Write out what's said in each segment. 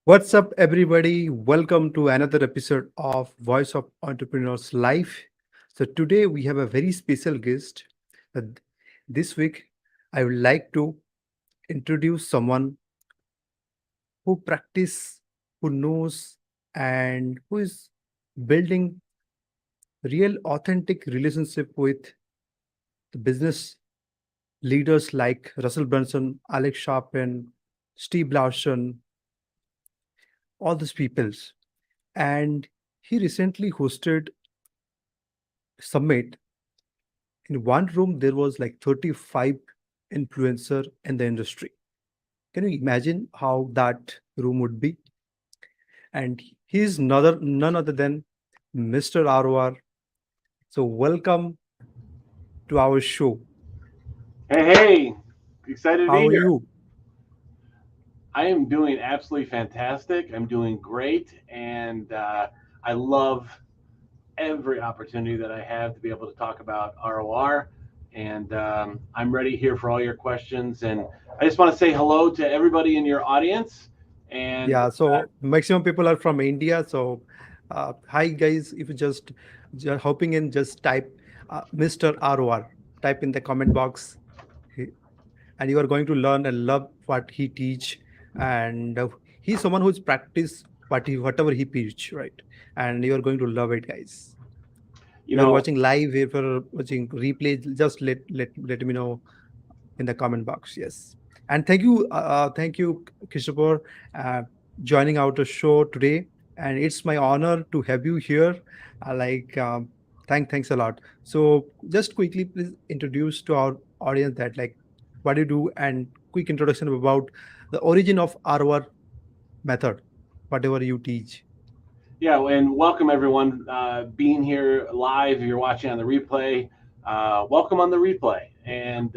What's up, everybody? Welcome to another episode of Voice of Entrepreneurs Life. So, today we have a very special guest. Uh, This week, I would like to introduce someone who practice, who knows, and who is building real, authentic relationship with the business leaders like Russell Brunson, Alex Sharpen, Steve Larson, all these peoples. And he recently hosted summit. In one room there was like 35 influencer in the industry. Can you imagine how that room would be? And he's none other than Mr. ROR. So welcome to our show. Hey, excited to be How are here. you? I am doing absolutely fantastic. I'm doing great, and I love every opportunity that I have to be able to talk about ROR. And I'm ready here for all your questions. And I just want to say hello to everybody in your audience. And Yeah, so maximum people are from India. So hi guys, if you just hopping in, just type Mr. ROR, type in the comment box. And you are going to learn and love what he teach. And he's someone who's practiced whatever he teach, right? And you are going to love it, guys. you If you're know, watching live, if you're watching replay, just let me know in the comment box. Yes. And thank you, Christopher, uh, joining out the show today. And it's my honor to have you here. Like, thanks a lot. So, just quickly, please introduce to our audience that like what you do and quick introduction about the origin of our method, whatever you teach. yeah, and welcome everyone being here live. If you're watching on the replay, welcome on the replay. And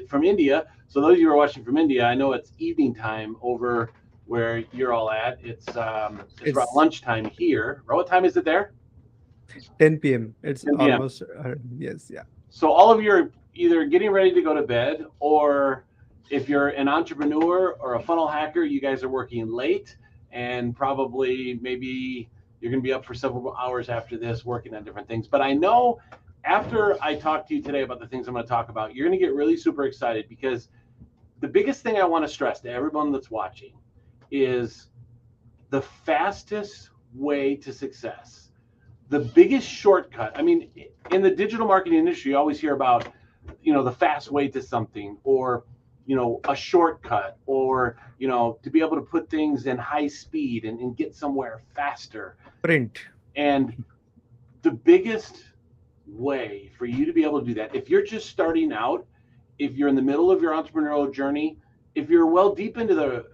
from India, so those of you who are watching from India, I know it's evening time over where you're all at. It's around It's lunchtime here. What time is it there? 10 p.m. It's 10 p.m. almost yes, yeah. So all of you are either getting ready to go to bed, or if you're an entrepreneur or a funnel hacker, you guys are working late, and probably maybe you're going to be up for several hours after this working on different things. But I know after I talk to you today about the things I'm going to talk about, you're going to get really super excited, because the biggest thing I want to stress to everyone that's watching is the fastest way to success, the biggest shortcut. I mean, in the digital marketing industry, you always hear about, the fast way to something, or, a shortcut, or, to be able to put things in high speed and get somewhere faster. Print. And the biggest way for you to be able to do that, if you're just starting out, if you're in the middle of your entrepreneurial journey, if you're well deep into the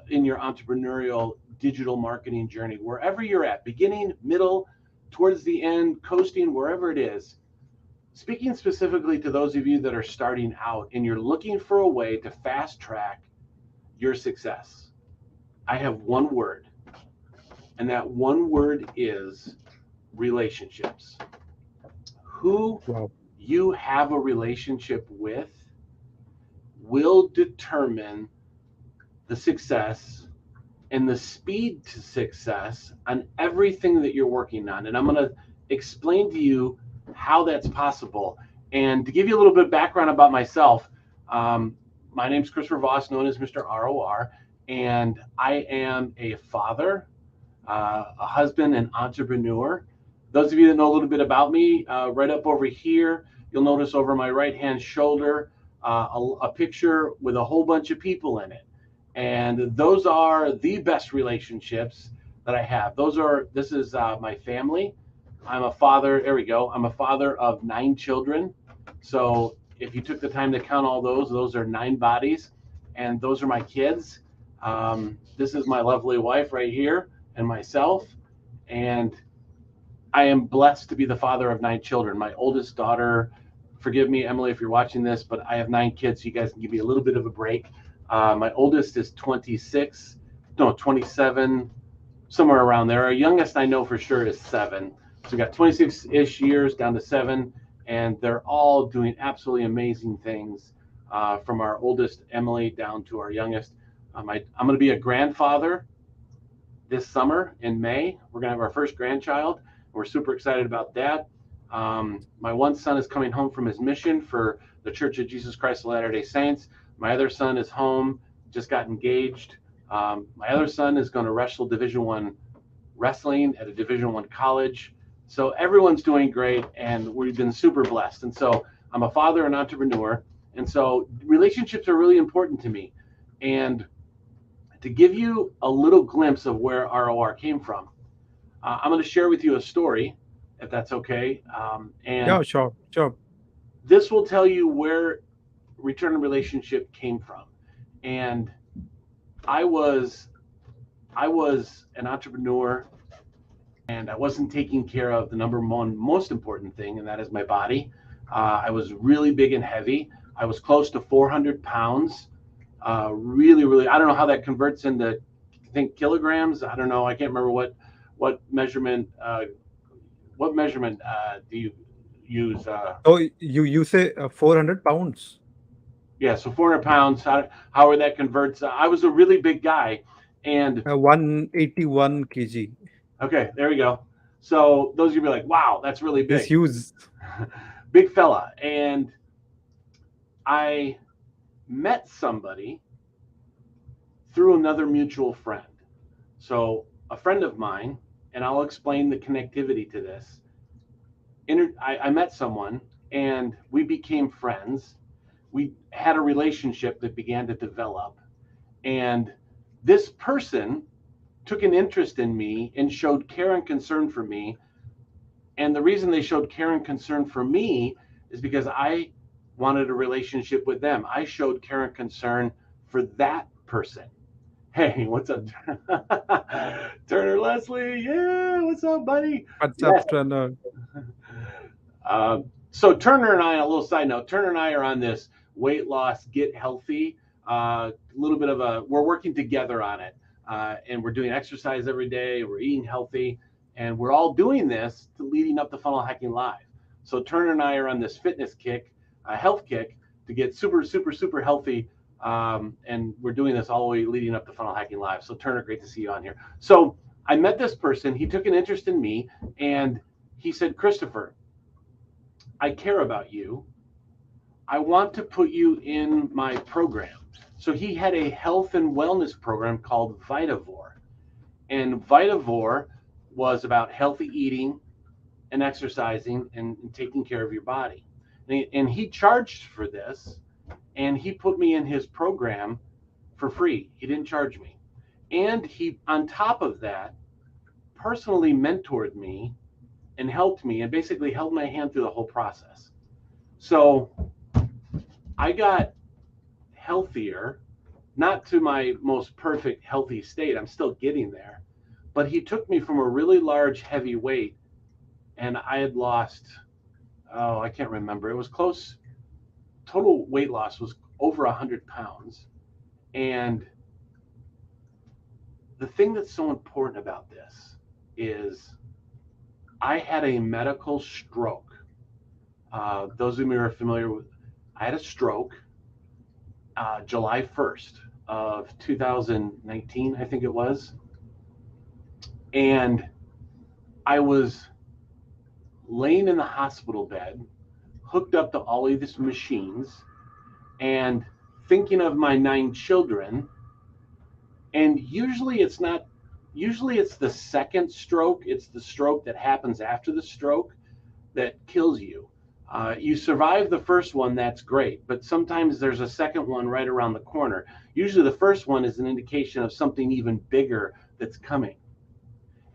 in your entrepreneurial digital marketing journey, wherever you're at, beginning, middle, towards the end, coasting, wherever it is, speaking specifically to those of you that are starting out and you're looking for a way to fast track your success, I have one word, and that one word is relationships. Who Wow. you have a relationship with will determine the success and the speed to success on everything that you're working on. And I'm going to explain to you how that's possible. And to give you a little bit of background about myself, my name's Christopher Vos, known as Mr. ROR, and I am a father, a husband, and entrepreneur. Those of you that know a little bit about me, right up over here, you'll notice over my right hand shoulder a picture with a whole bunch of people in it. And those are the best relationships that I have. This is my family. I'm a father. There we go. I'm a father of 9 children. So if you took the time to count all those are 9 bodies, and those are my kids. This is my lovely wife right here, and myself. And I am blessed to be the father of 9 children. My oldest daughter, forgive me, Emily, if you're watching this, but I have 9 kids, so you guys can give me a little bit of a break. My oldest is 26, no, 27, somewhere around there. Our youngest I know for sure is 7. So we got 26-ish years down to 7, and they're all doing absolutely amazing things, from our oldest Emily down to our youngest. I'm going to be a grandfather this summer in May. We're going to have our first grandchild. We're super excited about that. My one son is coming home from his mission for the Church of Jesus Christ of Latter-day Saints. My other son is home, just got engaged. My other son is going to wrestle Division I wrestling at a Division I college. So everyone's doing great, and we've been super blessed. And so I'm a father and entrepreneur, and so relationships are really important to me. And to give you a little glimpse of where ROR came from, I'm going to share with you a story, if that's okay. And Yeah, sure, sure. this will tell you where return on relationship came from. And I was an entrepreneur, and I wasn't taking care of the number one most important thing, and that is my body. I was really big and heavy. I was close to 400 pounds. Really, I don't know how that converts into, I think, kilograms. I don't know. I can't remember what measurement. Do you use? So you say 400 pounds, Yeah, so 400 pounds. How that converts? I was a really big guy, and 181 kg. okay, there we go. So those of you be like, wow, that's really It's big, huge. big fella. And I met somebody through another mutual friend. So a friend of mine, and I'll explain the connectivity to this. I met someone, and we became friends. We had a relationship that began to develop, and this person took an interest in me and showed care and concern for me. And the reason they showed care and concern for me is because I wanted a relationship with them. I showed care and concern for that person. Hey, what's up, Turner Leslie? Yeah, what's up, buddy? What's Yeah. up, Turner? So Turner and I, a little side note, Turner and I are on this weight loss, get healthy. A little bit of we're working together on it, and we're doing exercise every day. We're eating healthy, and we're all doing this to leading up to Funnel Hacking Live. So Turner and I are on this fitness kick, health kick, to get super, super, super healthy. And we're doing this all the way leading up to Funnel Hacking Live. So Turner, great to see you on here. So I met this person. He took an interest in me, and he said, Christopher, I care about you. I want to put you in my program. So he had a health and wellness program called Vitavore. And Vitavore was about healthy eating and exercising and taking care of your body. And he charged for this, and he put me in his program for free. He didn't charge me. And he, on top of that, personally mentored me and helped me and basically held my hand through the whole process. So I got healthier, not to my most perfect healthy state. I'm still getting there. But he took me from a really large, heavy weight, and I had lost, oh, I can't remember. It was close. Total weight loss was over 100 pounds. And the thing that's so important about this is I had a medical stroke. Those of you who are familiar with, I had a stroke July 1st of 2019, I think it was. And I was laying in the hospital bed, hooked up to all of these machines, and thinking of my 9 children. And usually it's the second stroke. It's the stroke that happens after the stroke that kills you. You survive the first one, that's great, but sometimes there's a second one right around the corner. Usually the first one is an indication of something even bigger that's coming.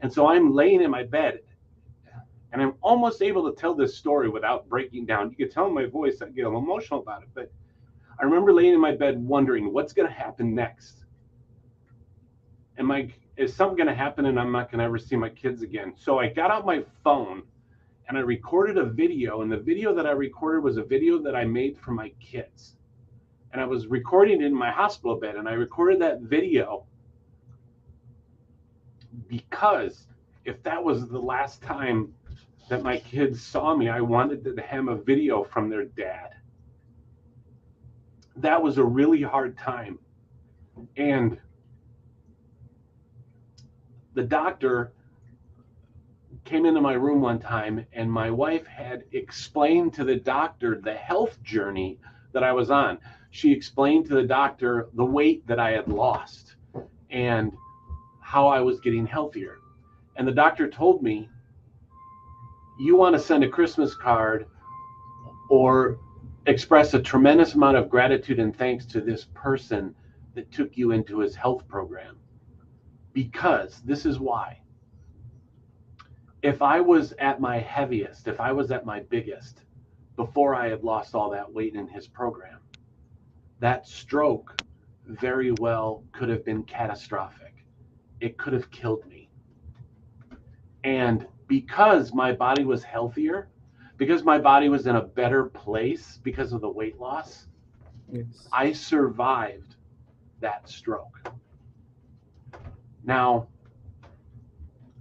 And so I'm laying in my bed, and I'm almost able to tell this story without breaking down. You can tell in my voice, I get emotional about it, but I remember laying in my bed wondering what's going to happen next. Is something going to happen and I'm not going to ever see my kids again? So I got out my phone and I recorded a video, and the video that I recorded was a video that I made for my kids. And I was recording it in my hospital bed, and I recorded that video because if that was the last time that my kids saw me, I wanted to have a video from their dad. That was a really hard time. And the doctor came into my room one time, and my wife had explained to the doctor the health journey that I was on. She explained to the doctor the weight that I had lost and how I was getting healthier. And the doctor told me, you want to send a Christmas card or express a tremendous amount of gratitude and thanks to this person that took you into his health program. Because this is why. If I was at my heaviest, if I was at my biggest, before I had lost all that weight in his program, that stroke very well could have been catastrophic. It could have killed me. And because my body was healthier, because my body was in a better place because of the weight loss, Yes. I survived that stroke. Now,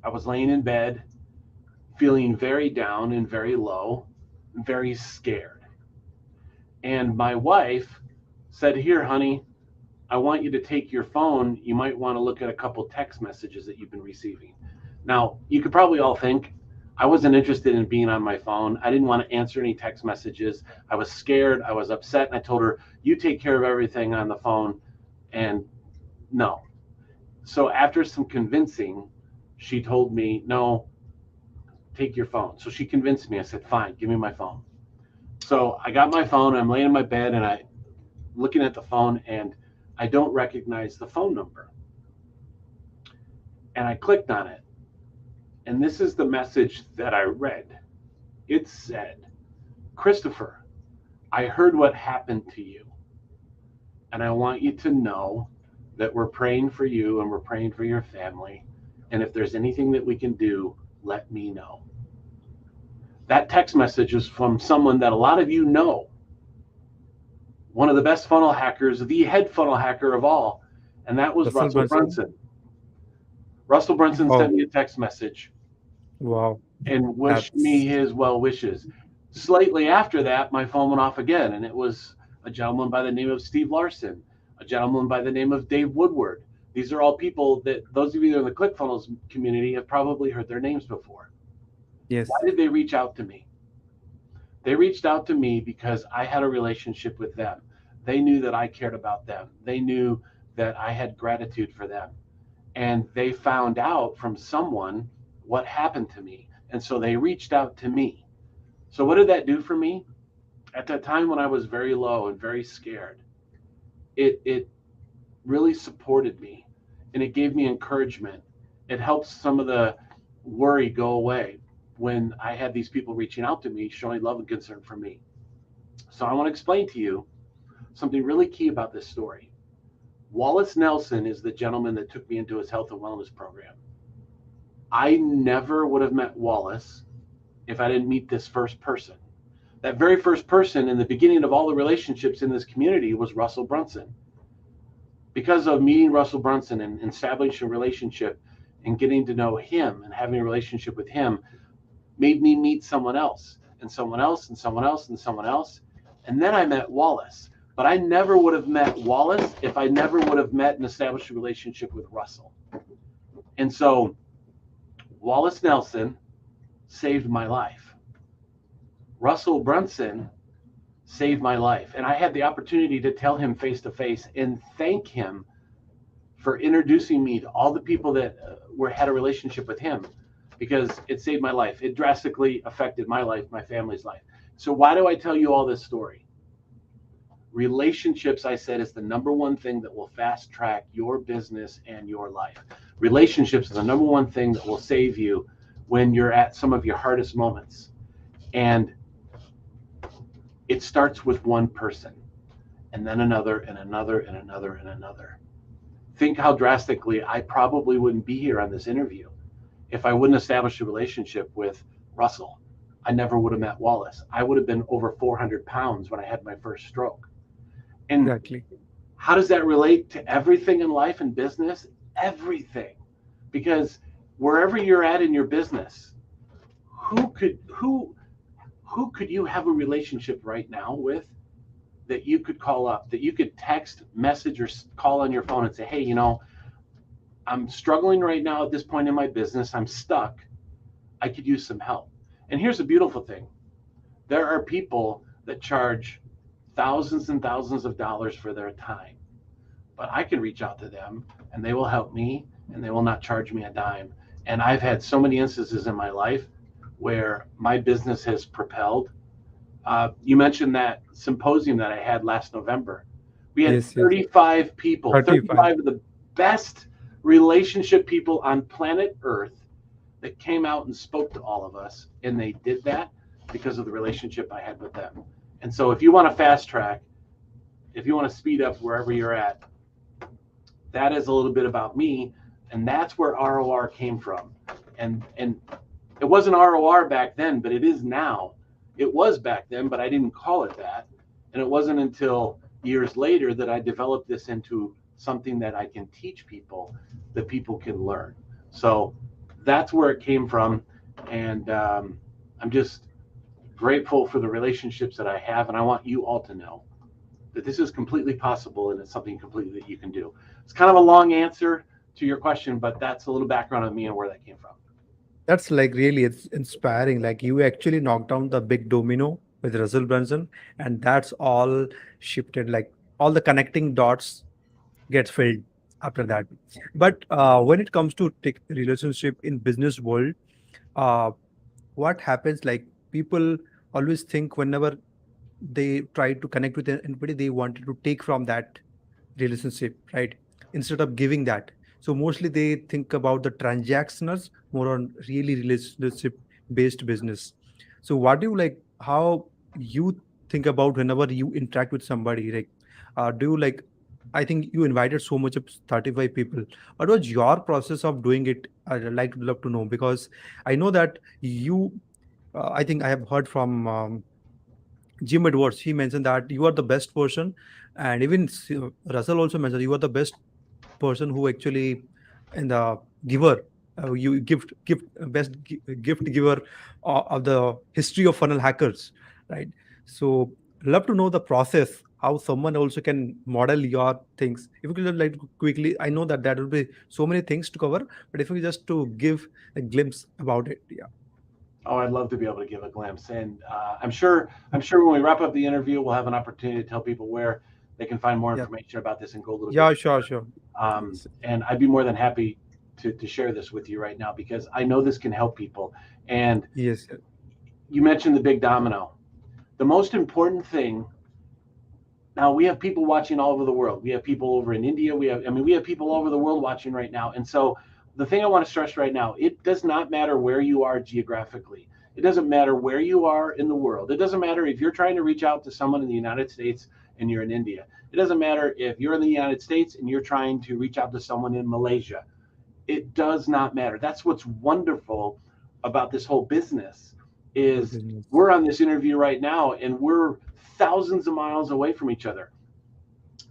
I was laying in bed, feeling very down and very low, very scared. And my wife said, here, honey, I want you to take your phone. You might want to look at a couple text messages that you've been receiving. Now, you could probably all think I wasn't interested in being on my phone. I didn't want to answer any text messages. I was scared. I was upset. And I told her, you take care of everything on the phone. And no. So after some convincing, she told me, no, take your phone. So she convinced me. I said, fine, give me my phone. So I got my phone. I'm laying in my bed and I looking at the phone, and I don't recognize the phone number. And I clicked on it. And this is the message that I read. It said, Christopher, I heard what happened to you. And I want you to know that we're praying for you and we're praying for your family. And if there's anything that we can do, let me know. That text message is from someone that a lot of you know. One of the best funnel hackers, the head funnel hacker of all. And that was Russell Russell Brunson. Brunson. Russell Brunson Wow. sent me a text message Wow. and wished me That's his well wishes. Slightly after that, my phone went off again, and it was a gentleman by the name of Steve Larson, a gentleman by the name of Dave Woodward. These are all people that those of you that are in the ClickFunnels community have probably heard their names before. Why yes. did they reach out to me? They reached out to me because I had a relationship with them. They knew that I cared about them. They knew that I had gratitude for them. And they found out from someone what happened to me. And so they reached out to me. So what did that do for me? At that time when I was very low and very scared, it really supported me and it gave me encouragement. It helped some of the worry go away when I had these people reaching out to me, showing love and concern for me. So I want to explain to you something really key about this story. Wallace Nelson is the gentleman that took me into his health and wellness program. I never would have met Wallace if I didn't meet this first person. That very first person in the beginning of all the relationships in this community was Russell Brunson. Because of meeting Russell Brunson and establishing a relationship and getting to know him and having a relationship with him made me meet someone else and someone else and someone else and someone else. And then I met Wallace. But I never would have met Wallace if I never would have met and established a relationship with Russell. And so Wallace Nelson saved my life. Russell Brunson saved my life. And I had the opportunity to tell him face to face and thank him for introducing me to all the people that had a relationship with him, because it saved my life. It drastically affected my life, my family's life. So why do I tell you all this story? Relationships, I said, is the number one thing that will fast track your business and your life. Relationships is the number one thing that will save you when you're at some of your hardest moments. And it starts with one person, and then another, and another, and another, and another. Think how drastically I probably wouldn't be here on this interview if I wouldn't establish a relationship with Russell. I never would have met Wallace. I would have been over 400 pounds when I had my first stroke. And Exactly. how does that relate to everything in life and business? Everything. Because wherever you're at in your business, who could you have a relationship right now with that you could call up, that you could text, message, or call on your phone and say, hey, I'm struggling right now at this point in my business. I'm stuck. I could use some help. And here's the beautiful thing. There are people that charge thousands and thousands of dollars for their time, but I can reach out to them and they will help me and they will not charge me a dime. And I've had so many instances in my life where my business has propelled. You mentioned that symposium that I had last November. We had Yes, yes. 35 people, 35. 35 of the best relationship people on planet Earth that came out and spoke to all of us. And they did that because of the relationship I had with them. And so if you want to fast track, if you want to speed up wherever you're at, that is a little bit about me. And that's where ROR came from. And it wasn't ROR back then, but it is now. It was back then, but I didn't call it that. And it wasn't until years later that I developed this into something that I can teach people, that people can learn. So that's where it came from. And I'm just grateful for the relationships that I have. And I want you all to know that this is completely possible and it's something completely that you can do. It's kind of a long answer to your question, but that's a little background on me and where that came from. That's like really it's inspiring. Like you actually knocked down the big domino with Russell Brunson, and that's all shifted. Like all the connecting dots gets filled after that. But when it comes to relationship in business world, uh, what happens? Like people always think whenever they try to connect with anybody, they wanted to take from that relationship, right? Instead of giving that. So mostly they think about the transactionals more on really relationship based business. So what do you like, how you think about whenever you interact with somebody, like, do you like, I think you invited so much of 35 people. What was your process of doing it? I'd like to love to know because I know that you, I think I have heard from Jim Edwards, he mentioned that you are the best person, and even Russell also mentioned you are the best person who actually in the giver. You gift best gift giver of the history of funnel hackers, right? So love to know the process how someone also can model your things. If you could like quickly, I know that there will be so many things to cover, but if you just to give a glimpse about it, yeah, Oh, I'd love to be able to give a glimpse, and I'm sure when we wrap up the interview, we'll have an opportunity to tell people where they can find more yeah, information about this and go a little bit yeah, sure, deeper. sure, yes, And I'd be more than happy to share this with you right now because I know this can help people. And yes, you mentioned the big domino. The most important thing. Now we have people watching all over the world. We have people over in India. We have people all over the world watching right now. And so the thing I want to stress right now, it does not matter where you are geographically. It doesn't matter where you are in the world. It doesn't matter if you're trying to reach out to someone in the United States and you're in India. It doesn't matter if you're in the United States and you're trying to reach out to someone in Malaysia. It does not matter. That's what's wonderful about this whole business the is business. we're on this interview right now and we're thousands of miles away from each other.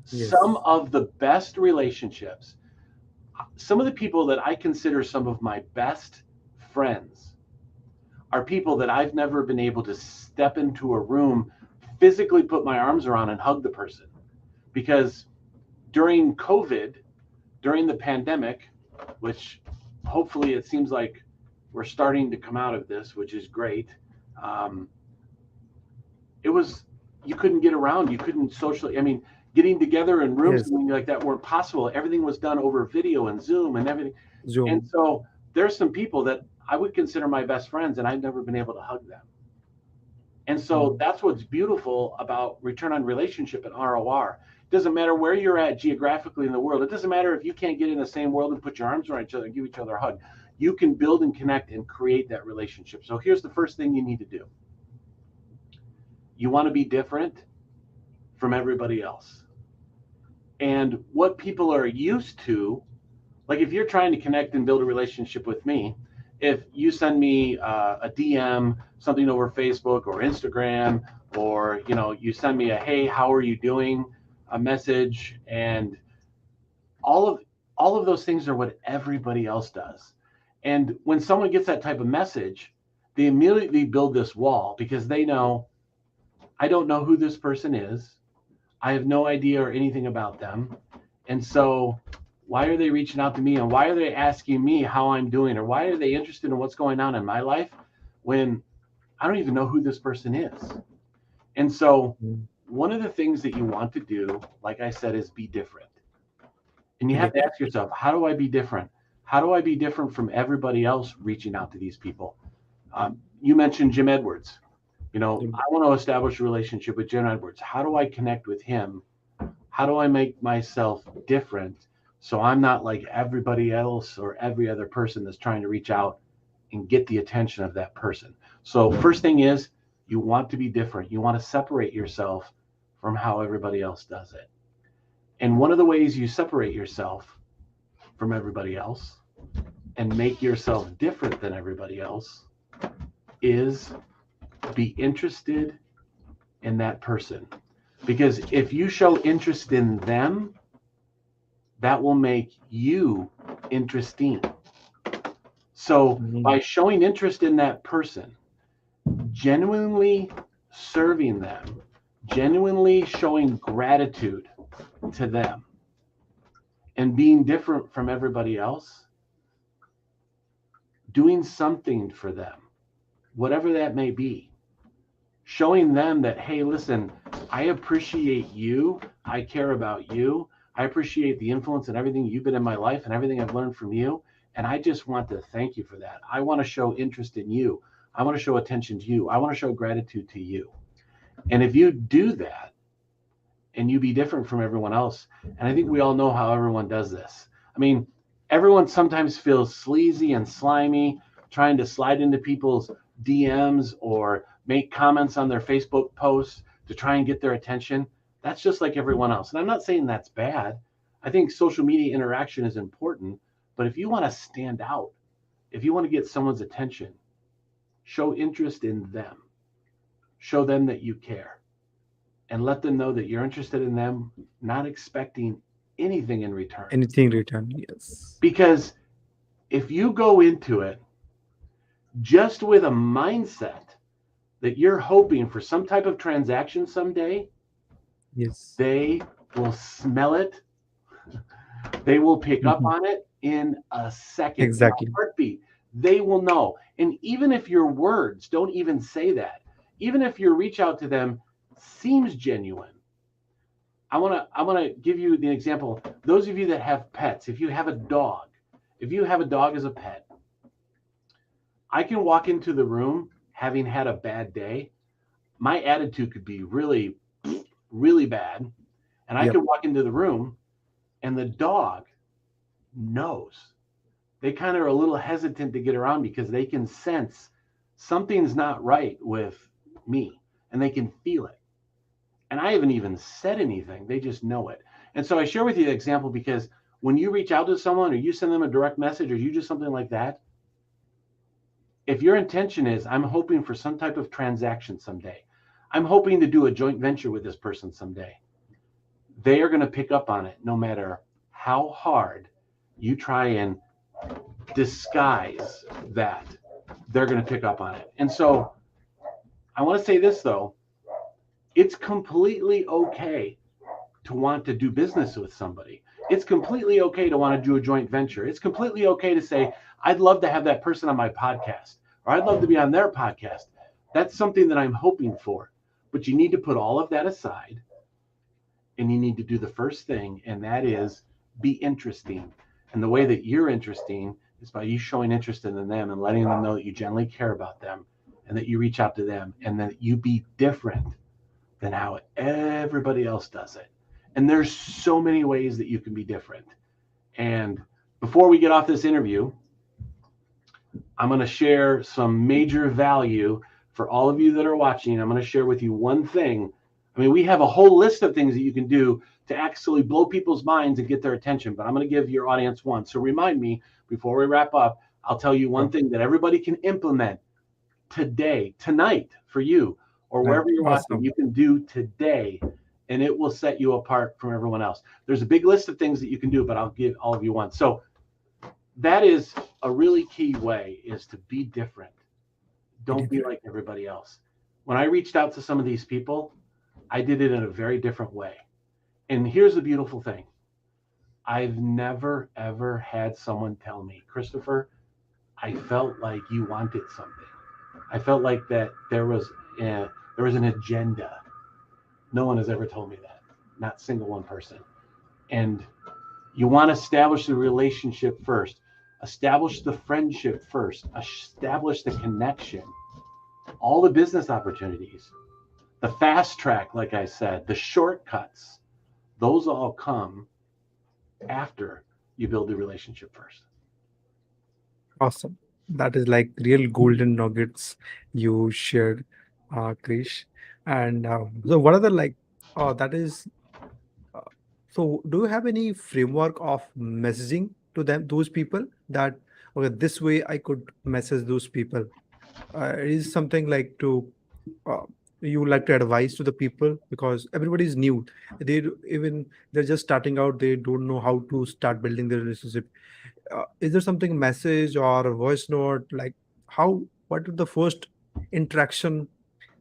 Some Yes. of the best relationships, some of the people that I consider some of my best friends are people that I've never been able to step into a room, physically put my arms around and hug the person. Because during COVID, during the pandemic, which hopefully it seems like we're starting to come out of this, which is great. Um, it was you couldn't get around, you couldn't socially. I mean, getting together in rooms Yes. and things like that weren't possible. Everything was done over video and Zoom and everything. And Zoom. so there's some people that I would consider my best friends, and I've never been able to hug them. And so Mm. that's what's beautiful about return on relationship and ROR. It doesn't matter where you're at geographically in the world. It doesn't matter if you can't get in the same world and put your arms around each other and give each other a hug. You can build and connect and create that relationship. So here's the first thing you need to do. You want to be different from everybody else. And what people are used to, like if you're trying to connect and build a relationship with me, if you send me a DM, something over Facebook or Instagram, or you send me a hey, how are you doing, a message, and all of all of those things are what everybody else does. And when someone gets that type of message, they immediately build this wall because they know I don't know who this person is. I have no idea or anything about them. And so Why are they reaching out to me? And why are they asking me how I'm doing? Or why are they interested in what's going on in my life when I don't even know who this person is? And so Mm. one of the things that you want to do, like I said, is be different. And you Be have to different. ask yourself, how do I be different? How do I be different from everybody else reaching out to these people? You mentioned Jim Edwards. Mm. I want to establish a relationship with Jim Edwards. How do I connect with him? How do I make myself different so I'm not like everybody else or every other person that's trying to reach out and get the attention of that person? So, first thing is, you want to be different. You want to separate yourself from how everybody else does it. And one of the ways you separate yourself from everybody else and make yourself different than everybody else is be interested in that person. Because if you show interest in them, that will make you interesting. So by Mm. showing interest in that person, genuinely serving them, genuinely showing gratitude to them, and being different from everybody else, doing something for them, whatever that may be, showing them that, hey, listen, I appreciate you. I care about you. I appreciate the influence and everything you've been in my life and everything I've learned from you. And I just want to thank you for that. I want to show interest in you. I want to show attention to you. I want to show gratitude to you. And if you do that and you be different from everyone else, and I think we all know how everyone does this. I mean, everyone sometimes feels sleazy and slimy trying to slide into people's DMs or make comments on their Facebook posts to try and get their attention. That's just like everyone else. And I'm not saying that's bad. I think social media interaction is important. But if you want to stand out, if you want to get someone's attention, show interest in them, show them that you care, and let them know that you're interested in them, not expecting anything in return. Anything return? Yes. Because if you go into it just with a mindset that you're hoping for some type of transaction someday, Yes. they will smell it. They will pick up Mhm. on it in a second, in a Exactly. heartbeat. They will know. And even if your words don't even say that, even if your reach out to them seems genuine, I want to give you the example. Those of you that have pets, if you have a dog as a pet, I can walk into the room having had a bad day. My attitude could be really, really bad. And I Yep. could walk into the room and the dog knows. They kind of are a little hesitant to get around because they can sense something's not right with me and they can feel it. And I haven't even said anything. They just know it. And so I share with you the example because when you reach out to someone or you send them a direct message or you do something like that, if your intention is, I'm hoping for some type of transaction someday, I'm hoping to do a joint venture with this person someday, they are going to pick up on it no matter how hard you try and disguise that. They're going to pick up on it. And so I want to say this, though. It's completely okay to want to do business with somebody. It's completely okay to want to do a joint venture. It's completely okay to say, I'd love to have that person on my podcast, or I'd love to be on their podcast. That's something that I'm hoping for. But you need to put all of that aside and you need to do the first thing, and that is be interesting. And the way that you're interesting is by you showing interest in them and letting them know that you genuinely care about them and that you reach out to them and that you be different than how everybody else does it. And there's so many ways that you can be different. And before we get off this interview, I'm going to share some major value for all of you that are watching. I'm going to share with you one thing. I mean, we have a whole list of things that you can do to actually blow people's minds and get their attention, but I'm going to give your audience one. So remind me before we wrap up, I'll tell you one Sure. thing that everybody can implement today, tonight for you, or Right. wherever you're watching, Awesome. you can do today, and it will set you apart from everyone else. There's a big list of things that you can do, but I'll give all of you one. So that is a really key way, is to be different. Be Don't be different. like everybody else. When I reached out to some of these people, I did it in a very different way. And here's the beautiful thing. I've never, ever had someone tell me, Christopher, I felt like you wanted something. I felt like that there was an agenda. No one has ever told me that. Not single one person. And you want to establish the relationship first. Establish the friendship first. Establish the connection. All the business opportunities, the fast track, like I said, the shortcuts, those all come after you build the relationship first. Awesome. That is like real golden nuggets you shared, Krish. And so, what are the like? That is. Uh, so, do you have any framework of messaging to them, those people? That okay, this way I could message those people. Is something like to uh, you would like to advise to the people because everybody is new. Even they're just starting out. They don't know how to start building their relationship. Is there something message or a voice note like how what is the first interaction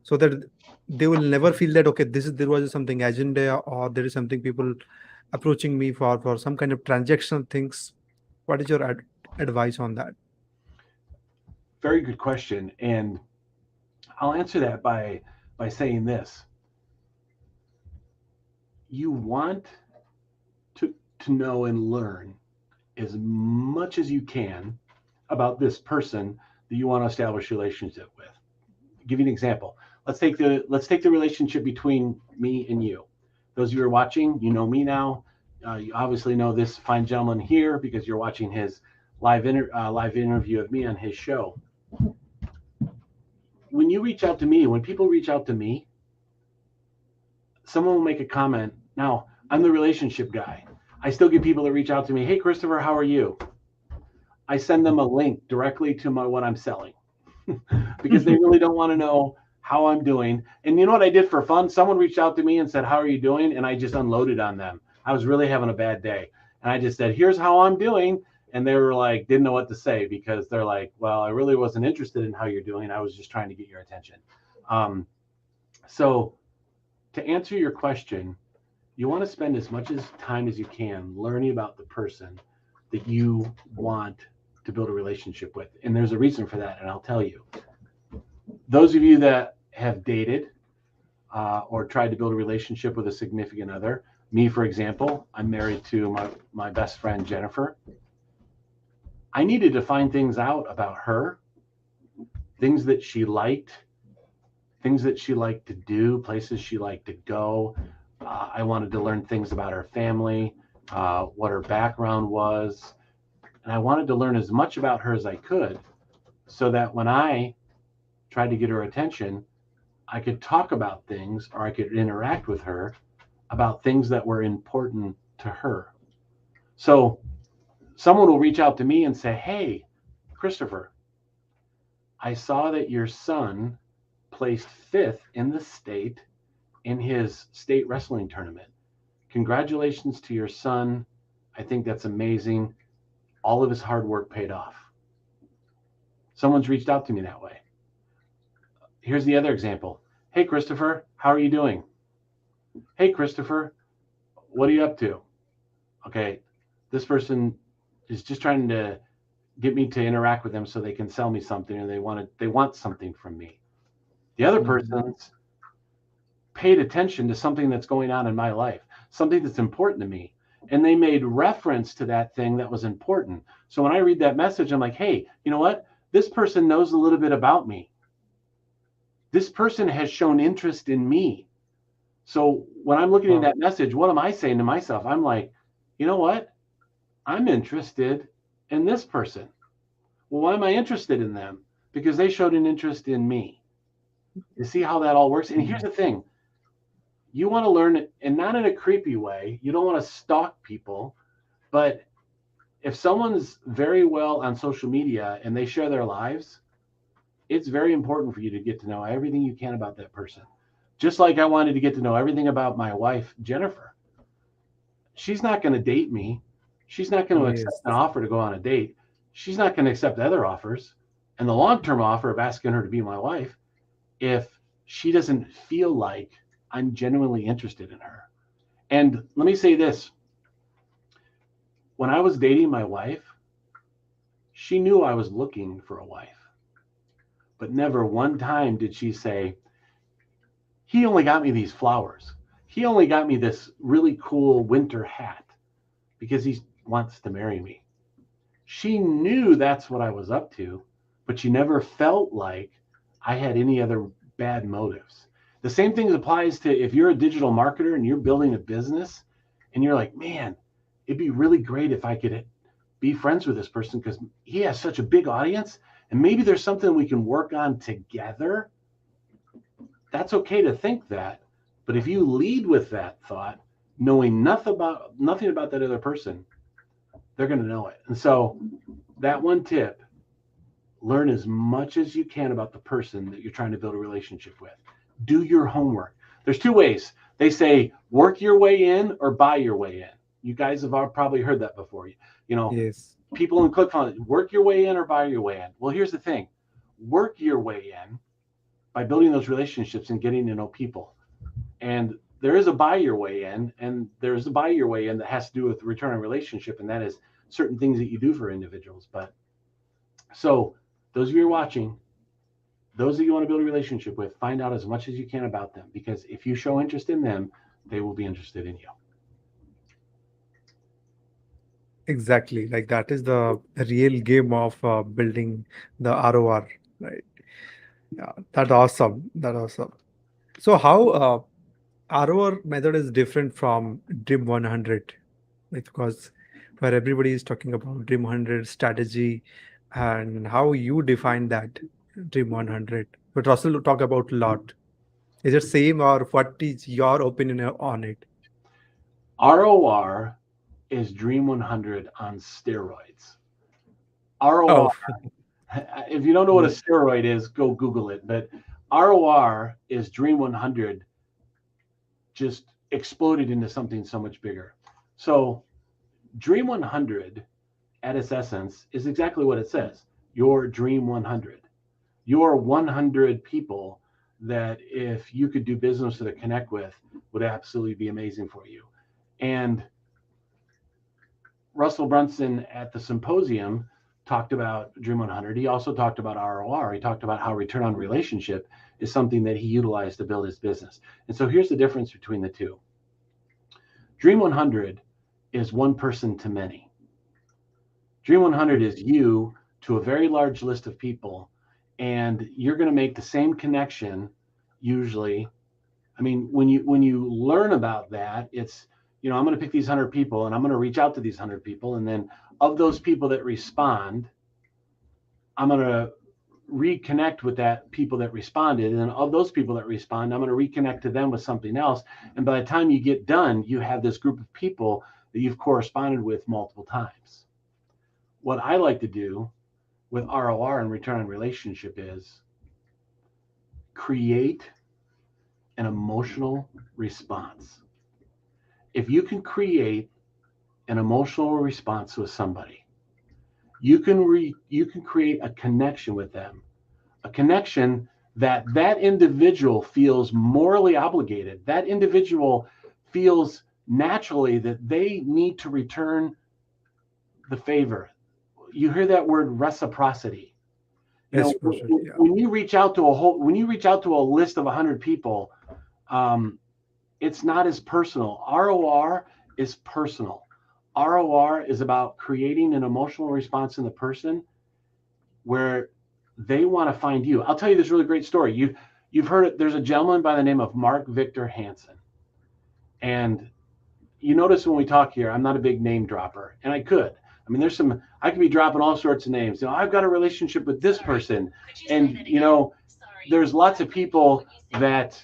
so that they will never feel that okay this is there was something agenda or there is something people approaching me for some kind of transactional things. What is your advice on that? Very good question. And I'll answer that by saying this. You want to know and learn as much as you can about this person that you want to establish a relationship with. I'll give you an example. Let's take the relationship between me and you. Those of you who are watching, you know me now. You obviously know this fine gentleman here because you're watching his live interview of me on his show. When you reach out to me, when people reach out to me, someone will make a comment. Now, I'm the relationship guy. I still get people that reach out to me. Hey, Christopher, how are you? I send them a link directly to what I'm selling because they really don't want to know how I'm doing. And you know what I did for fun? Someone reached out to me and said, how are you doing? And I just unloaded on them. I was really having a bad day. And I just said, here's how I'm doing. And they were like, didn't know what to say because they're like, well, I really wasn't interested in how you're doing. I was just trying to get your attention. So to answer your question, you want to spend as much time as you can learning about the person that you want to build a relationship with. And there's a reason for that, and I'll tell you. Those of you that have dated or tried to build a relationship with a significant other, me, for example, I'm married to my best friend, Jennifer. I needed to find things out about her, things that she liked to do, places she liked to go. I wanted to learn things about her family, what her background was. And I wanted to learn as much about her as I could so that when I tried to get her attention, I could talk about things or I could interact with her about things that were important to her. So someone will reach out to me and say, hey, Christopher, I saw that your son placed 5th in the state in his state wrestling tournament. Congratulations to your son. I think that's amazing. All of his hard work paid off. Someone's reached out to me that way. Here's the other example. Hey, Christopher, how are you doing? Hey, Christopher, what are you up to? Okay, this person is just trying to get me to interact with them so they can sell me something or they want something from me. The other person's paid attention to something that's going on in my life, something that's important to me. And they made reference to that thing that was important. So when I read that message, I'm like, hey, you know what? This person knows a little bit about me. This person has shown interest in me. So when I'm looking at that message, what am I saying to myself? I'm like, you know what? I'm interested in this person. Well, why am I interested in them? Because they showed an interest in me. You see how that all works? And here's the thing. You want to learn it, and not in a creepy way. You don't want to stalk people. But if someone's very well on social media and they share their lives, it's very important for you to get to know everything you can about that person. Just like I wanted to get to know everything about my wife, Jennifer. She's not going to date me. She's not going to accept an offer to go on a date. She's not going to accept other offers. And the long-term offer of asking her to be my wife, if she doesn't feel like I'm genuinely interested in her. And let me say this. When I was dating my wife, she knew I was looking for a wife, but never one time did she say, he only got me these flowers. He only got me this really cool winter hat because he wants to marry me. She knew that's what I was up to, but she never felt like I had any other bad motives. The same thing applies to if you're a digital marketer and you're building a business and you're like, man, it'd be really great if I could be friends with this person because he has such a big audience and maybe there's something we can work on together. That's okay to think that. But if you lead with that thought, knowing nothing about that other person, they're going to know it. And so that one tip, learn as much as you can about the person that you're trying to build a relationship with. Do your homework. There's two ways. They say work your way in or buy your way in. You guys have probably heard that before. You know, Yes. people in ClickFunnels, work your way in or buy your way in. Well, here's the thing. Work your way in by building those relationships and getting to know people. And there is a buy your way in, and there's a buy your way in that has to do with return on relationship, and that is certain things that you do for individuals. But so those of you who are watching, those that you want to build a relationship with, find out as much as you can about them, because if you show interest in them, they will be interested in you. Exactly. Like that is the real game of building the ROR, right? Yeah, that's awesome. That's awesome. So how ROR method is different from Dream 100? Like, because where everybody is talking about Dream 100 strategy and how you define that Dream 100, but Russell talk about lot. Is it same or what is your opinion on it? ROR is Dream 100 on steroids. ROR, Oh, if you don't know what a yeah. steroid is, go Google it. But ROR is Dream 100 just exploded into something so much bigger. So Dream 100 at its essence is exactly what it says. Your Dream 100. Your 100 people that if you could do business to connect with would absolutely be amazing for you. And Russell Brunson at the symposium talked about Dream 100. He also talked about ROR. He talked about how return on relationship is something that he utilized to build his business. And so here's the difference between the two. Dream 100 is one person to many. Dream 100 is you to a very large list of people, and you're going to make the same connection usually. I mean, when you learn about that, it's, I'm going to pick these 100 people and I'm going to reach out to these 100 people, and then of those people that respond, I'm going to reconnect with that people that responded, and then of those people that respond, I'm going to reconnect to them with something else, and by the time you get done, you have this group of people that you've corresponded with multiple times. What I like to do with ROR and return on relationship is create an emotional response. If you can create an emotional response with somebody, you can create a connection with them, a connection that individual feels morally obligated. That individual feels naturally that they need to return the favor. You hear that word reciprocity. Reciprocity. Yeah. When you reach out to a list of 100 people, it's not as personal. ROR is personal. ROR is about creating an emotional response in the person where they want to find you. I'll tell you this really great story. You've heard it. There's a gentleman by the name of Mark Victor Hansen, and you notice when we talk here, I'm not a big name dropper, and I could. I mean, I could be dropping all sorts of names. I've got a relationship with this person, and there's lots of people that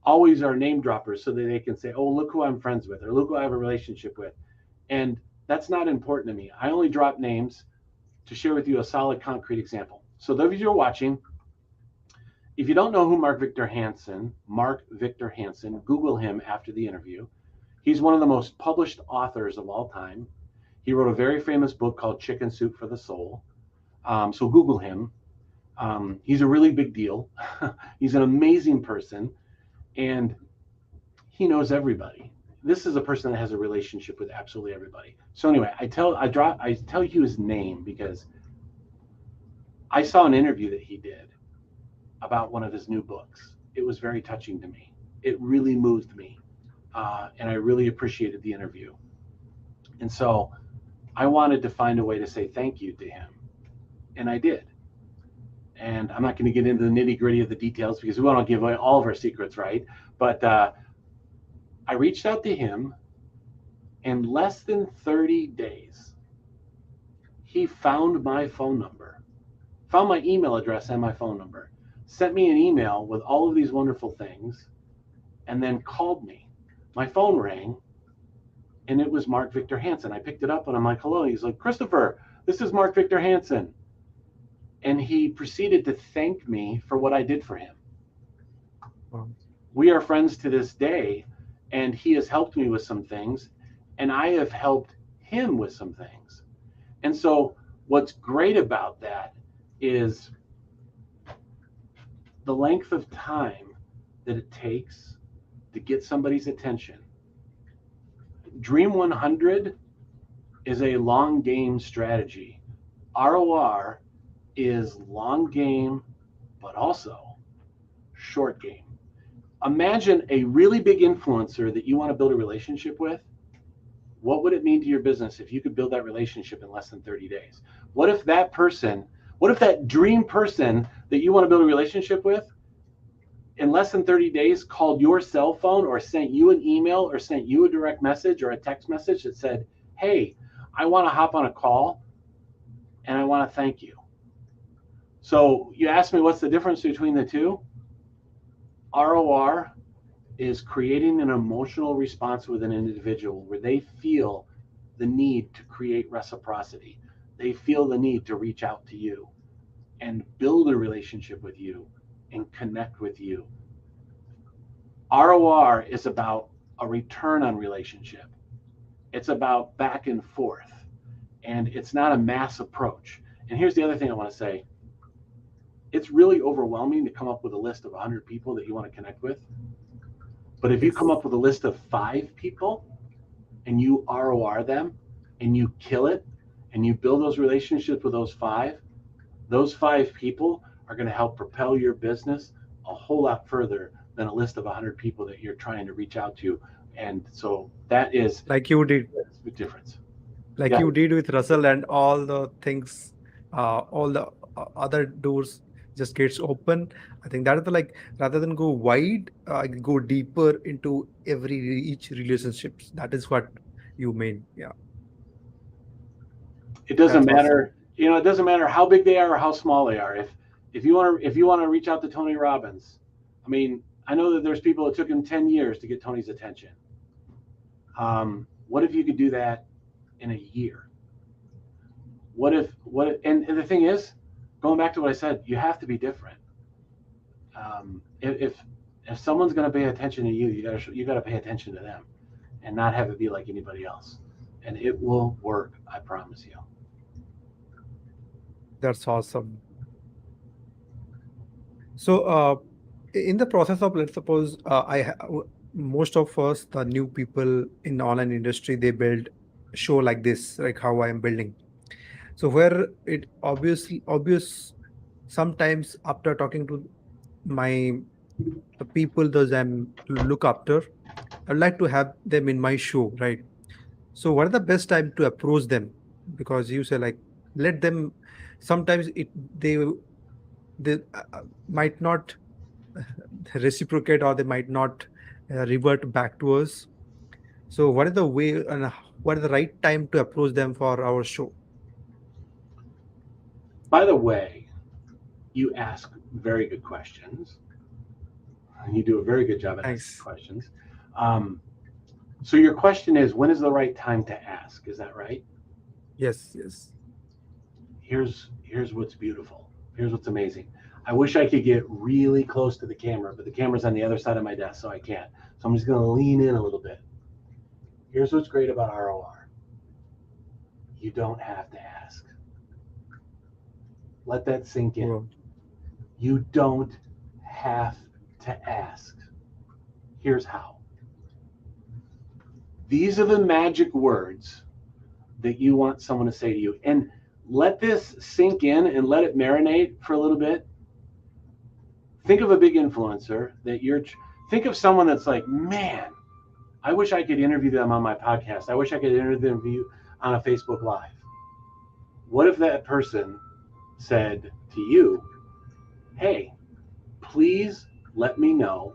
always are name droppers so that they can say, oh, look who I'm friends with, or look who I have a relationship with. And that's not important to me. I only drop names to share with you a solid, concrete example. So those of you who are watching, if you don't know who Mark Victor Hansen, Google him after the interview. He's one of the most published authors of all time. He wrote a very famous book called Chicken Soup for the Soul. So Google him. He's a really big deal. He's an amazing person, and he knows everybody. this is a person that has a relationship with absolutely everybody. So anyway, I tell you his name because I saw an interview that he did about one of his new books. It was very touching to me. It really moved me, and I really appreciated the interview. And so I wanted to find a way to say thank you to him, and I did. And I'm not going to get into the nitty gritty of the details because we want to give away all of our secrets, right? But I reached out to him. In less than 30 days, he found my phone number, found my email address and my phone number, sent me an email with all of these wonderful things, and then called me. My phone rang, and it was Mark Victor Hansen. I picked it up, and I'm like, hello. He's like, Christopher, this is Mark Victor Hansen. And he proceeded to thank me for what I did for him. Wow. We are friends to this day, and he has helped me with some things, and I have helped him with some things. And so what's great about that is the length of time that it takes to get somebody's attention. Dream 100 is a long game strategy. ROR is long game, but also short game. Imagine a really big influencer that you want to build a relationship with. What would it mean to your business if you could build that relationship in less than 30 days? What if that dream person that you want to build a relationship with in less than 30 days called your cell phone or sent you an email or sent you a direct message or a text message that said, hey, I want to hop on a call and I want to thank you. So you asked me what's the difference between the two? ROR is creating an emotional response with an individual where they feel the need to create reciprocity. They feel the need to reach out to you and build a relationship with you and connect with you. ROR is about a return on relationship. It's about back and forth, and it's not a mass approach. And here's the other thing I want to say. It's really overwhelming to come up with a list of 100 people that you want to connect with. But if you come Yes. up with a list of 5 people and you ROR them and you kill it and you build those relationships with those 5 people are going to help propel your business a whole lot further than a list of 100 people that you're trying to reach out to. And so that is Like you did, the difference. like Yeah. you did with Russell, and all the things, all the other doors just gets open. I think that is the, like, rather than go wide, go deeper into each relationships. That is what you mean. Yeah, It doesn't that's awesome. matter, it doesn't matter how big they are or how small they are. If you want to reach out to Tony Robbins, I mean, I know that there's people that took him 10 years to get Tony's attention. What if you could do that in a year? And the thing is, going back to what I said, you have to be different. If someone's going to pay attention to you, you got to pay attention to them and not have it be like anybody else. And it will work, I promise you. That's awesome. So, in the process of, let's suppose, most of us, the new people in online industry, they build show like this, like how I am building. So where it obvious sometimes after talking to my the people those I'm look after, I'd like to have them in my show, right? So what are the best time to approach them? Because you say like let them. Sometimes they might not reciprocate, or they might not revert back to us. So what is the way, and what is the right time to approach them for our show? By the way, you ask very good questions. You do a very good job at asking Thanks. questions. Um, so your question is, when is the right time to ask? Is that right? Yes, yes. Here's what's beautiful. Here's what's amazing. I wish I could get really close to the camera, but the camera's on the other side of my desk, so I can't. So I'm just going to lean in a little bit. Here's what's great about ROR. You don't have to ask. Let that sink in. Wow. You don't have to ask. Here's how. These are the magic words that you want someone to say to you. And let this sink in and let it marinate for a little bit. Think of a big influencer that think of someone that's like, man, I wish I could interview them on my podcast. I wish I could interview them on a Facebook Live. What if that person said to you, hey, please let me know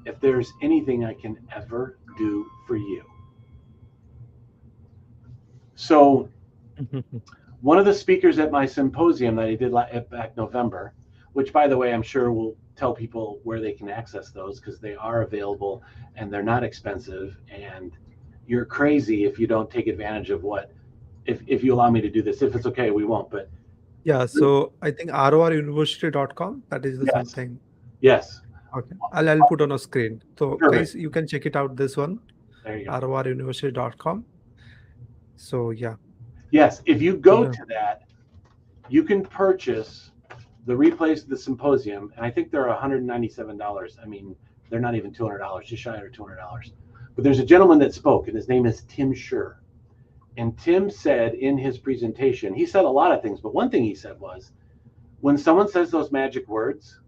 if there's anything I can ever do for you? So one of the speakers at my symposium that I did back November, which, by the way, I'm sure will tell people where they can access those because they are available and they're not expensive. And you're crazy if you don't take advantage of if you allow me to do this. If it's okay, we won't. But Yeah, so I think RORuniversity.com, that is the yes, something. yes, Okay. I'll put on a screen. So perfect. guys, you can check it out, this one, There you go. RORuniversity.com. So yeah. Yes, if you So go to that, you can purchase the replays of the symposium, and I think they're $197. I mean, they're not even $200, just shy of $200. But there's a gentleman that spoke, and his name is Tim Scher. And Tim said in his presentation, he said a lot of things, but one thing he said was, when someone says those magic words,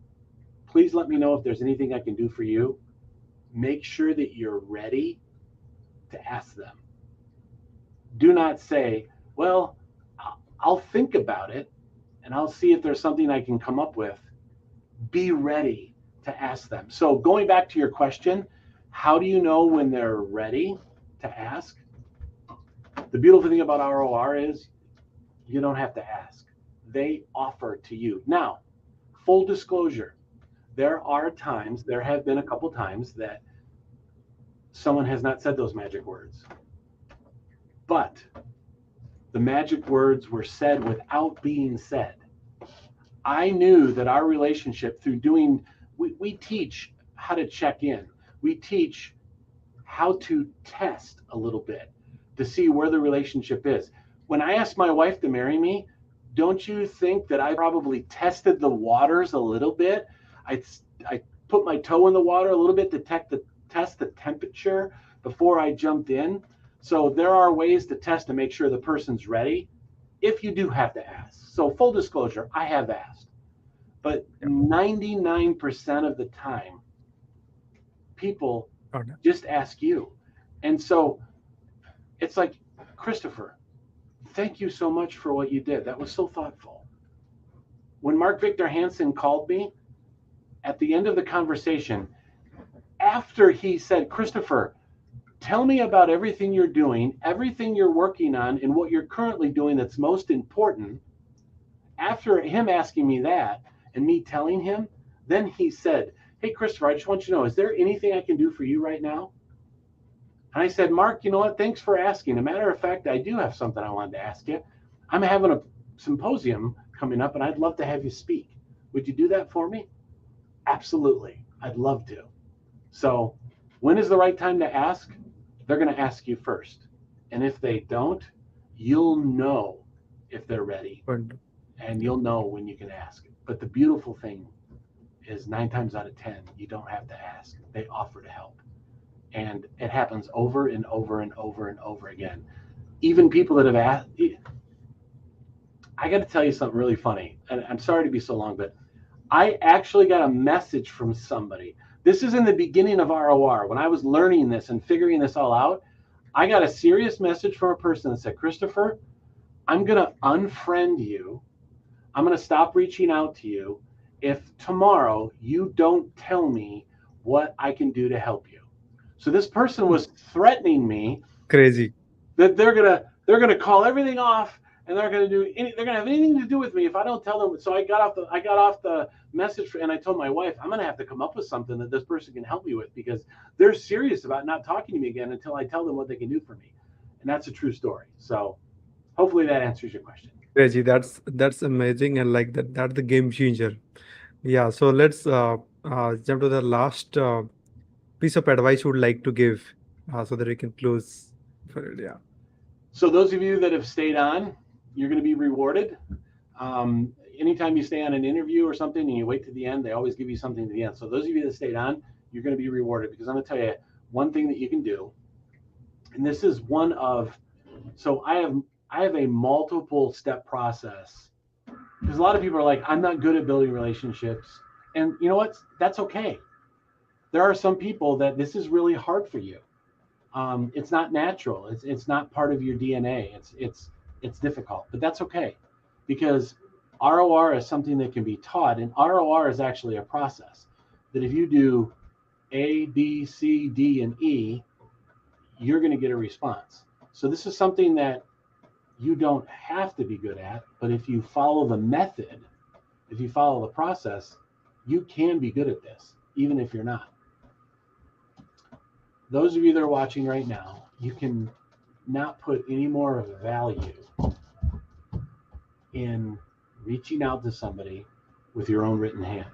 please let me know if there's anything I can do for you. Make sure that you're ready to ask them. Do not say, well, I'll think about it and I'll see if there's something I can come up with. Be ready to ask them. So going back to your question, how do you know when they're ready to ask? The beautiful thing about ROR is you don't have to ask. They offer to you. Now, full disclosure, there have been a couple times that someone has not said those magic words. But the magic words were said without being said. I knew that our relationship through we teach how to check in. We teach how to test a little bit to see where the relationship is. When I asked my wife to marry me, don't you think that I probably tested the waters a little bit? I put my toe in the water a little bit to test the temperature before I jumped in. So there are ways to test to make sure the person's ready if you do have to ask. So full disclosure, I have asked. But 99% of the time, people just ask you. And so it's like, Christopher, thank you so much for what you did. That was so thoughtful. When Mark Victor Hansen called me at the end of the conversation, after he said, Christopher, tell me about everything you're doing, everything you're working on, and what you're currently doing that's most important. After him asking me that and me telling him, then he said, hey, Christopher, I just want you to know, is there anything I can do for you right now? And I said, Mark, you know what? Thanks for asking. A matter of fact, I do have something I wanted to ask you. I'm having a symposium coming up, and I'd love to have you speak. Would you do that for me? Absolutely. I'd love to. So when is the right time to ask? They're going to ask you first. And if they don't, you'll know if they're ready. And you'll know when you can ask. But the beautiful thing is 9 times out of 10, you don't have to ask. They offer to help. And it happens over and over and over and over again. Even people that have asked, I got to tell you something really funny. And I'm sorry to be so long, but I actually got a message from somebody. This is in the beginning of ROR. When I was learning this and figuring this all out, I got a serious message from a person that said, Christopher, I'm going to unfriend you. I'm going to stop reaching out to you if tomorrow you don't tell me what I can do to help you. So this person was threatening me. Crazy. That they're gonna call everything off and they're gonna have anything to do with me if I don't tell them. So I got off the message and I told my wife, I'm gonna have to come up with something that this person can help me with because they're serious about not talking to me again until I tell them what they can do for me. And that's a true story. So hopefully that answers your question. Crazy. That's amazing, and like that's the game changer. Yeah. So let's jump to the last piece of advice you would like to give, so that we can close for it. Yeah. So those of you that have stayed on, you're going to be rewarded. Anytime you stay on an interview or something and you wait to the end, they always give you something to the end. So those of you that stayed on, you're going to be rewarded because I'm going to tell you one thing that you can do And this is one of, so I have a multiple step process, because a lot of people are like, I'm not good at building relationships. And you know what? That's okay. There are some people that this is really hard for you. It's not natural. It's not part of your DNA. It's difficult, but that's okay, because ROR is something that can be taught, and ROR is actually a process that if you do A, B, C, D, and E, you're going to get a response. So this is something that you don't have to be good at, but if you follow the method, if you follow the process, you can be good at this, even if you're not. Those of you that are watching right now, you can not put any more value in reaching out to somebody with your own written hand.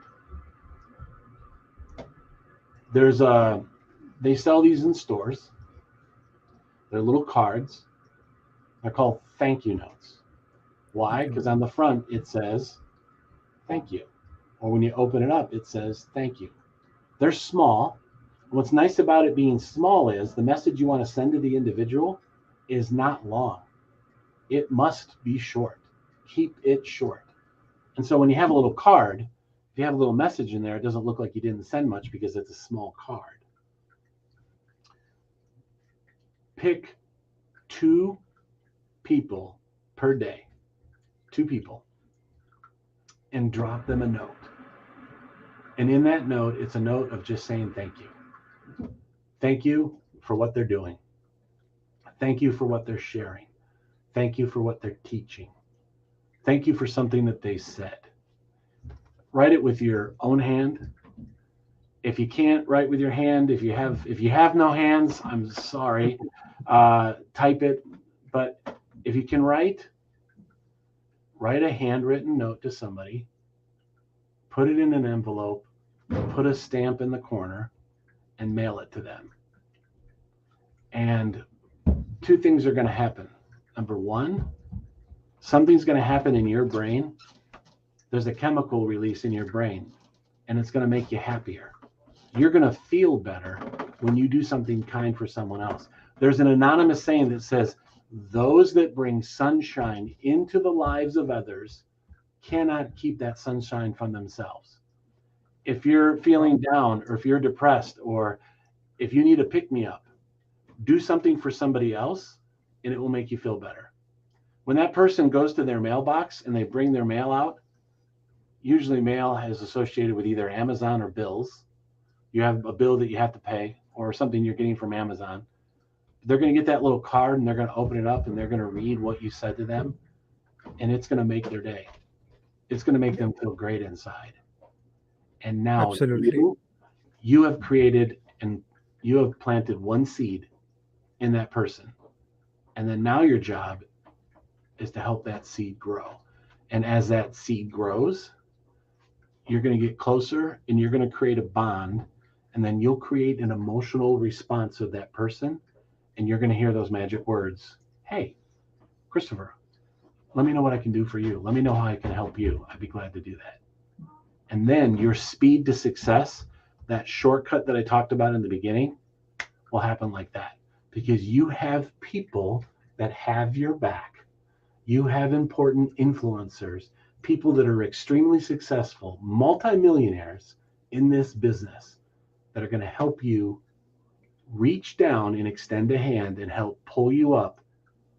They sell these in stores. They're little cards. They're called thank you notes. Why? Because on the front it says thank you. Or when you open it up, it says thank you. They're small. What's nice about it being small is the message you want to send to the individual is not long. It must be short. Keep it short. And so when you have a little card, if you have a little message in there, it doesn't look like you didn't send much because it's a small card. Pick 2 people per day, 2 people, and drop them a note. And in that note, it's a note of just saying thank you. Thank you for what they're doing. Thank you for what they're sharing. Thank you for what they're teaching. Thank you for something that they said. Write it with your own hand. If you can't write with your hand, if you have no hands, I'm sorry. Type it. But if you can write a handwritten note to somebody, put it in an envelope, put a stamp in the corner, and mail it to them. And 2 things are going to happen. Number 1, something's going to happen in your brain. There's a chemical release in your brain, and it's going to make you happier. You're going to feel better when you do something kind for someone else. There's an anonymous saying that says, those that bring sunshine into the lives of others cannot keep that sunshine from themselves. If you're feeling down, or if you're depressed, or if you need a pick-me-up, do something for somebody else, and it will make you feel better. When that person goes to their mailbox and they bring their mail out, usually mail is associated with either Amazon or bills. You have a bill that you have to pay, or something you're getting from Amazon. They're going to get that little card, and they're going to open it up, and they're going to read what you said to them, and it's going to make their day. It's going to make them feel great inside. And now Absolutely. you have created and you have planted one seed in that person. And then now your job is to help that seed grow. And as that seed grows, you're going to get closer, and you're going to create a bond, and then you'll create an emotional response with that person, and you're going to hear those magic words. Hey, Christopher, let me know what I can do for you. Let me know how I can help you. I'd be glad to do that. And then your speed to success, that shortcut that I talked about in the beginning, will happen like that, because you have people that have your back. You have important influencers, people that are extremely successful, multimillionaires in this business, that are going to help you reach down and extend a hand and help pull you up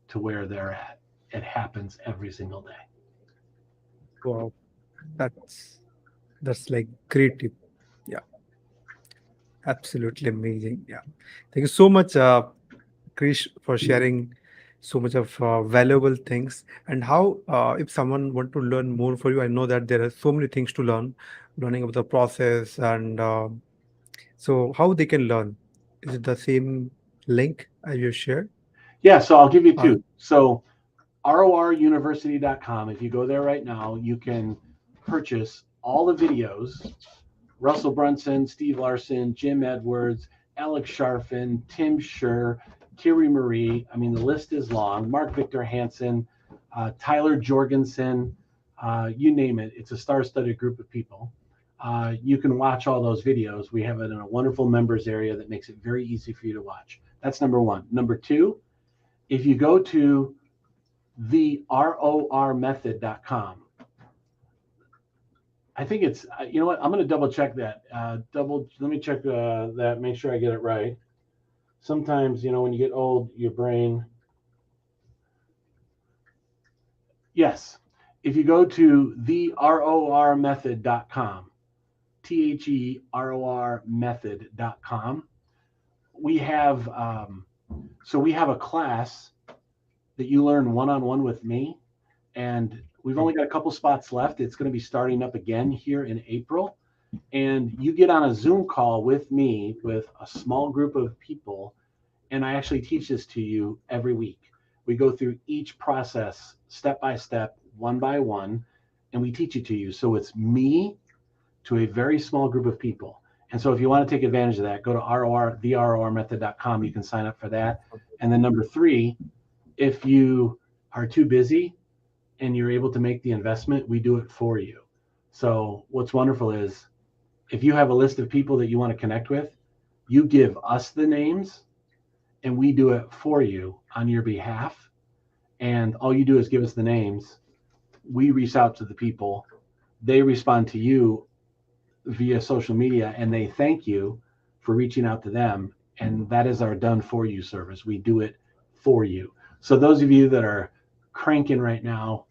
to where they're at. It happens every single day. Wow. That's like great tip. Yeah, absolutely amazing. Yeah. Thank you so much, Krish, for sharing so much of valuable things. And how, if someone want to learn more for you, I know that there are so many things to learn, learning about the process, and so how they can learn. Is it the same link as you shared? Yeah, so I'll give you Uh, 2. So RORuniversity.com, if you go there right now, you can purchase all the videos. Russell Brunson, Steve Larson, Jim Edwards, Alex Sharfin, Tim Scher, Kiri Marie. I mean, the list is long. Mark Victor Hansen, Tyler Jorgensen, you name it. It's a star-studded group of people. You can watch all those videos. We have it in a wonderful members area that makes it very easy for you to watch. That's number one. Number two, if you go to the RORmethod.com, I think it's, you know what, I'm going to double check that. Let me check that, make sure I get it right. Sometimes, when you get old, your brain, yes. If you go to the RORmethod.com, THEROR method.com, we have, we have a class that you learn one-on-one with me, and we've only got a couple spots left. It's going to be starting up again here in April, and you get on a Zoom call with me with a small group of people, and I actually teach this to you every week. We go through each process step by step, one by one, and we teach it to you. So it's me to a very small group of people. And so if you want to take advantage of that, go to therormethod.com. You can sign up for that. And then number three, if you are too busy and you're able to make the investment, we do it for you. So what's wonderful is if you have a list of people that you want to connect with, you give us the names and we do it for you on your behalf. And all you do is give us the names. We reach out to the people. They respond to you via social media and they thank you for reaching out to them. And that is our done for you service. We do it for you. So those of you that are cranking right now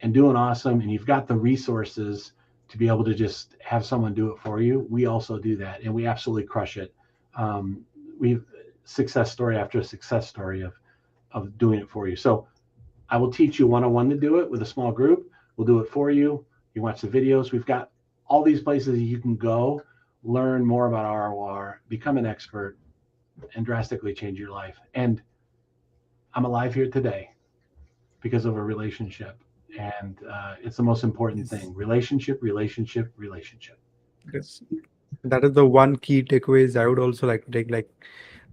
and doing awesome, and you've got the resources to be able to just have someone do it for you, we also do that, and we absolutely crush it. We've success story after success story of doing it for you. So I will teach you one-on-one to do it with a small group. We'll do it for you. You watch the videos. We've got all these places you can go, learn more about ROR, become an expert, and drastically change your life. And I'm alive here today because of a relationship. And it's the most important Yes. thing. Relationship, relationship, relationship. Yes. That is the one key takeaways I would also like to take. Like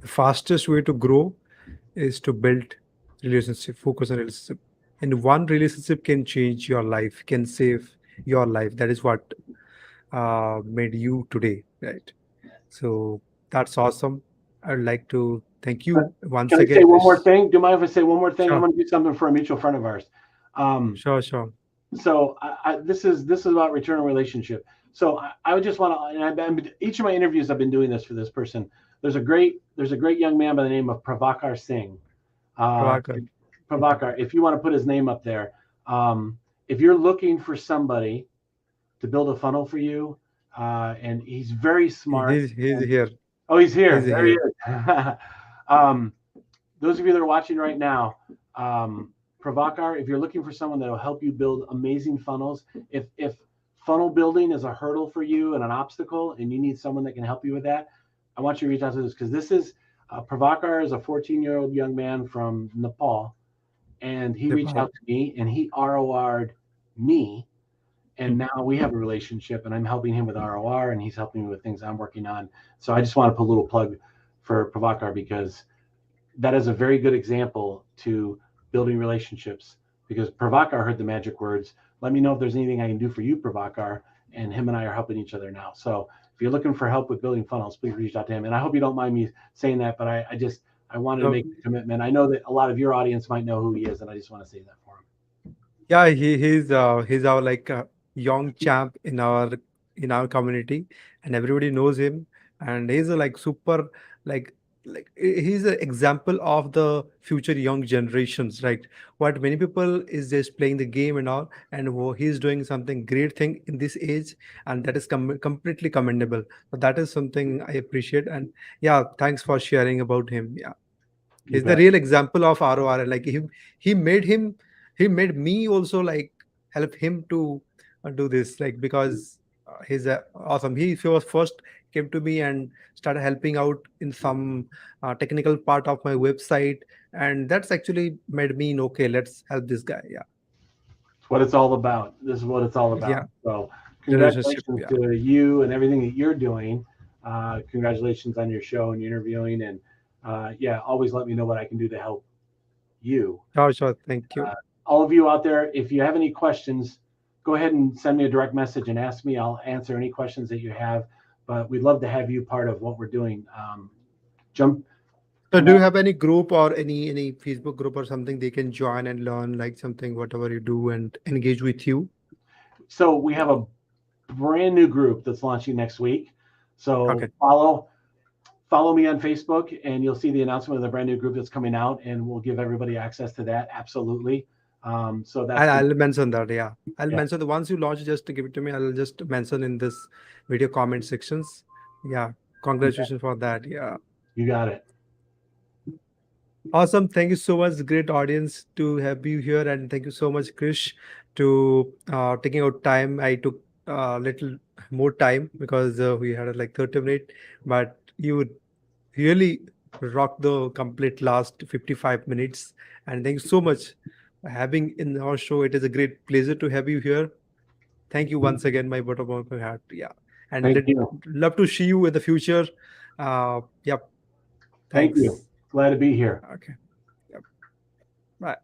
the fastest way to grow is to build relationship, focus on relationship. And one relationship can change your life, can save your life. That is what made you today, right? So that's awesome. I'd like to thank Uh, you once Can I again. say one more thing? Do you mind if I say one more thing? I'm Sure, going to do something for a mutual friend of ours. Um, sure, sure. so this is about return on relationship. So I would just want to, and each of my interviews I've been doing this for this person. There's a great young man by the name of Pravakar Singh. Uh, Prabhakar. Pravakar, if you want to put his name up there, if you're looking for somebody to build a funnel for you, and he's very smart. He's And here. oh, he's here. He's There he here. is. um, those of you that are watching right now, Pravakar, if you're looking for someone that will help you build amazing funnels, if funnel building is a hurdle for you and an obstacle, and you need someone that can help you with that, I want you to reach out to this because this is Pravakar is a 14-year-old young man from Nepal, and he reached Nepal. out to me and he ROR'd me, and Hmm. now we have a relationship, and I'm helping him with ROR, and he's helping me with things I'm working on. So I just want to put a little plug for Pravakar because that is a very good example to building relationships, because Pravakar heard the magic words, let me know if there's anything I can do for you, Pravakar. And him and I are helping each other now. So if you're looking for help with building funnels, please reach out to him. And I hope you don't mind me saying that, but I wanted to No, make the commitment. I know that a lot of your audience might know who he is, and I just want to say that for him. yeah, he's our like young champ in our community, and everybody knows him. And he's a like super like he's an example of the future young generations, right? What many people is just playing the game and all, and he's doing something great thing in this age, and that is completely commendable. So that is something I appreciate. And yeah, thanks for sharing about him. Yeah. You He's the bet. real example of ROR. Like he made him, he made me also like help him to do this. Like because he's awesome. He was first came to me and started helping out in some technical part of my website, and that's actually made me know, okay, let's help this guy. Yeah, It's what it's all about. This is what it's all yeah, about. So relationship. congratulations Yeah, to you and everything that you're doing. Congratulations on your show and your interviewing. And yeah, always let me know what I can do to help you. sure, sure. Thank you. All of you out there, if you have any questions, go ahead and send me a direct message and ask me. I'll answer any questions that you have. But we'd love to have you part of what we're doing. Jump So And do you have any group or any Facebook group or something they can join and learn like something whatever you do and engage with you? so we have a brand new group that's launching next week. So Okay. follow me on Facebook, and you'll see the announcement of the brand new group that's coming out, and we'll give everybody access to that. Absolutely. So that's I'll mention that. Yeah. I'll yeah, mention the once you launch, just to give it to me. I'll just mention in this video comment sections. Yeah. Congratulations for that. Yeah. you got it. Awesome. Thank you so much. Great audience to have you here. And thank you so much, Krish, to taking out time. I took a little more time because we had like 30 minutes, but you really rocked the complete last 55 minutes. And thank you so much for having in our show. It is a great pleasure to have you here. Thank you once again, my bottom of my heart. Yeah. And Thank you. love to see you in the future. Yep. Thank you. Thanks. Glad to be here. Okay. Yep. Bye.